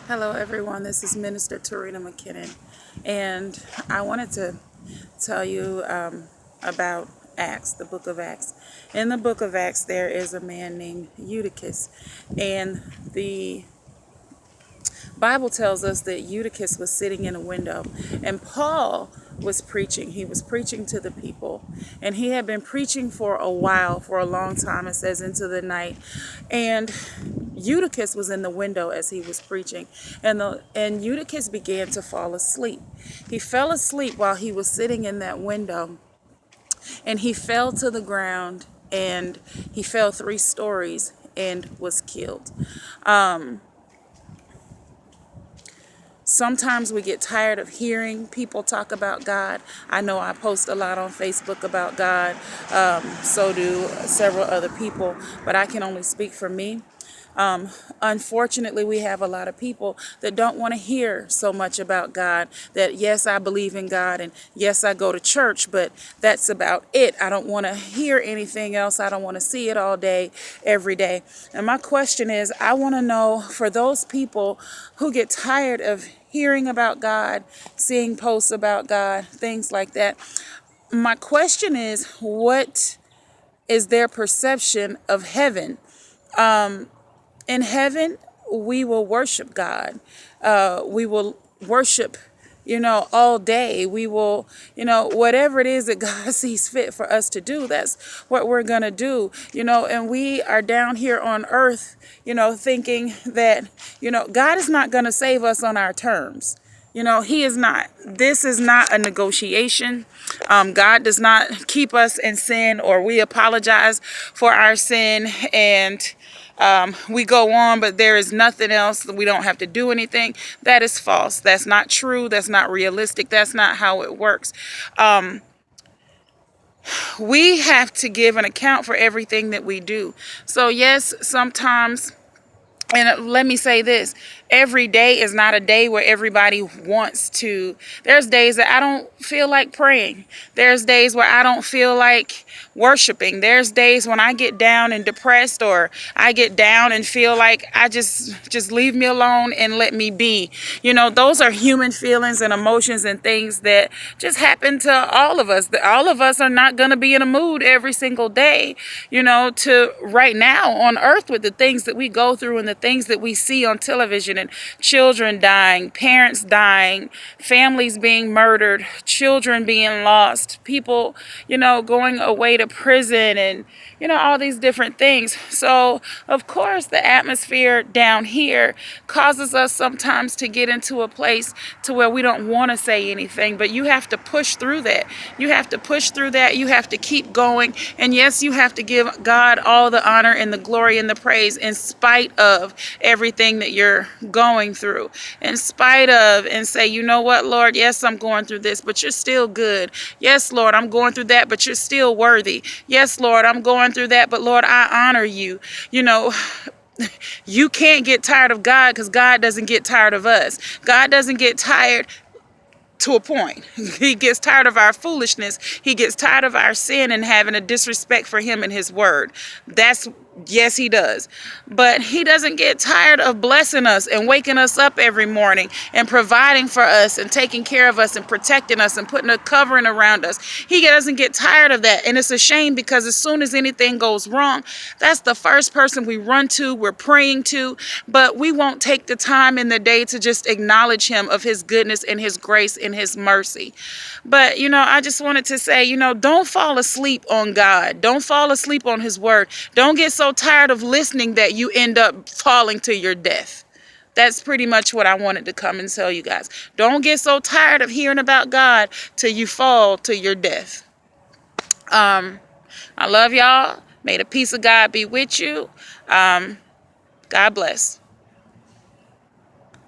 Hello, everyone. This is Minister Tarina McKinnon, and I wanted to tell you about Acts, the book of Acts. In the book of Acts, there is a man named Eutychus, and the Bible tells us that Eutychus was sitting in a window, and Paul was preaching. He was preaching to the people, and he had been preaching for a while, for a long time. It says into the night, and Eutychus was in the window as he was preaching, and Eutychus began to fall asleep. He fell asleep while he was sitting in that window, and he fell to the ground, and he fell 3 stories and was killed. Sometimes we get tired of hearing people talk about God. I know I post a lot on Facebook about God, so do several other people, but I can only speak for me. Unfortunately, we have a lot of people that don't want to hear so much about God, that yes, I believe in God, and yes, I go to church, but that's about it. I don't want to hear anything else. I don't want to see it all day, every day. And my question is, I want to know, for those people who get tired of hearing about God, seeing posts about God, things like that, my question is, what is their perception of heaven? In heaven, we will worship God. We will worship, all day. We will, whatever it is that God sees fit for us to do, that's what we're going to do, and we are down here on earth, thinking that, God is not going to save us on our terms. He is not. This is not a negotiation. God does not keep us in sin, or we apologize for our sin and we go on, but there is nothing else. We don't have to do anything. That is false. That's not true. That's not realistic. That's not how it works. We have to give an account for everything that we do. So yes, sometimes, and let me say this, every day is not a day where everybody wants to. There's days that I don't feel like praying. There's days where I don't feel like worshiping. There's days when I get down and depressed, or I get down and feel like I just leave me alone and let me be. Those are human feelings and emotions and things that just happen to all of us. All of us are not going to be in a mood every single day, to right now on earth, with the things that we go through and the things that we see on television, and children dying, parents dying, families being murdered, children being lost, people, going away to prison, and, all these different things. So, of course, the atmosphere down here causes us sometimes to get into a place to where we don't want to say anything, but you have to push through that. You have to push through that. You have to keep going. And yes, you have to give God all the honor and the glory and the praise in spite of everything that you're going through, in spite of, and say, you know what, Lord, yes, I'm going through this, but you're still good. Yes, Lord, I'm going through that, but you're still worthy. Yes, Lord, I'm going through that, but Lord, I honor you. You can't get tired of God, because God doesn't get tired of us. God doesn't get tired to a point. He gets tired of our foolishness. He gets tired of our sin and having a disrespect for him and his word. Yes, he does. But he doesn't get tired of blessing us and waking us up every morning and providing for us and taking care of us and protecting us and putting a covering around us. He doesn't get tired of that. And it's a shame, because as soon as anything goes wrong, that's the first person we run to, we're praying to, but we won't take the time in the day to just acknowledge him of his goodness and his grace and his mercy. But, I just wanted to say, don't fall asleep on God. Don't fall asleep on his word. Don't get so tired of listening that you end up falling to your death. That's pretty much what I wanted to come and tell you guys. Don't get so tired of hearing about God till you fall to your death. I love y'all. May the peace of God be with you. God bless.